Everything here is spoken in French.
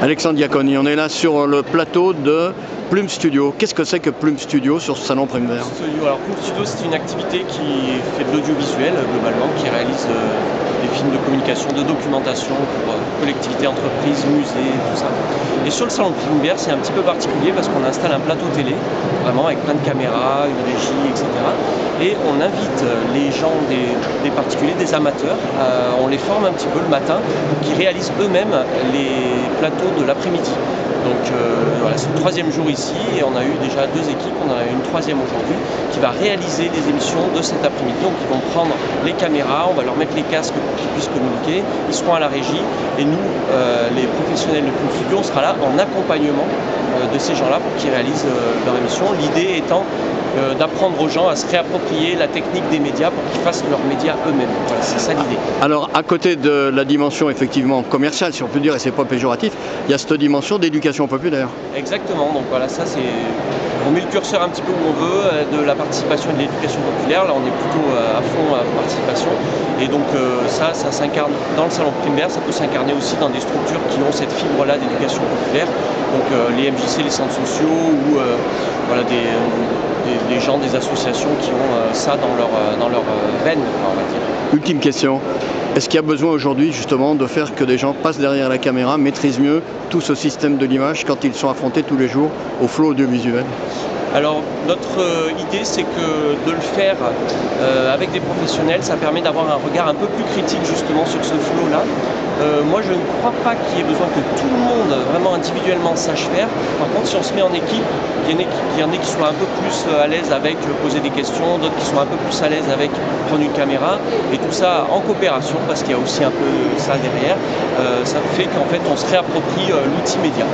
Alexandre Diaconi, on est là sur le plateau de Plume Studio. Qu'est-ce que c'est que Plume Studio sur ce salon Primevera? Alors Plume Studio, c'est une activité qui fait de l'audiovisuel globalement, qui réalise des films de communication, de documentation pour collectivités, entreprises, musées, tout ça. Et sur le salon Primevera, c'est un petit peu particulier parce qu'on installe un plateau télé, vraiment avec plein de caméras, une régie, etc. Et on invite les gens, des particuliers, des amateurs, on les forme un petit peu le matin pour qu'ils réalisent eux-mêmes les plateaux de l'après-midi. Donc voilà, c'est le troisième jour ici et on a eu déjà 2 équipes, on en a une troisième aujourd'hui qui va réaliser les émissions de cet après-midi. Donc ils vont prendre les caméras, on va leur mettre les casques pour qu'ils puissent communiquer, ils seront à la régie et nous, les professionnels de Plume Studio, on sera là en accompagnement de ces gens-là pour qu'ils réalisent leur émission. L'idée étant d'apprendre aux gens à se réapproprier la technique des médias pour qu'ils fassent leurs médias eux-mêmes. Voilà, c'est ça l'idée. Alors, à côté de la dimension effectivement commerciale, si on peut dire, et c'est pas péjoratif, il y a cette dimension d'éducation populaire. Exactement, donc voilà, ça c'est... On met le curseur un petit peu où on veut, de la participation et de l'éducation populaire. Là, on est plutôt à fond à participation. Et donc ça s'incarne dans le salon Primevera, ça peut s'incarner aussi dans des structures qui ont cette fibre-là d'éducation populaire. Donc les MJC, les centres sociaux ou voilà, des gens, des associations qui ont ça dans leur veine, on va dire. Ultime question, est-ce qu'il y a besoin aujourd'hui justement de faire que des gens passent derrière la caméra, maîtrisent mieux tout ce système de l'image quand ils sont affrontés tous les jours au flot audiovisuel? Alors notre idée, c'est que de le faire avec des professionnels, ça permet d'avoir un regard un peu plus critique justement sur ce flow-là. Moi je ne crois pas qu'il y ait besoin que tout le monde vraiment individuellement sache faire. Par contre, si on se met en équipe, il y en a qui soient un peu plus à l'aise avec poser des questions, d'autres qui sont un peu plus à l'aise avec prendre une caméra, et tout ça en coopération, parce qu'il y a aussi un peu ça derrière, ça fait qu'en fait on se réapproprie l'outil média.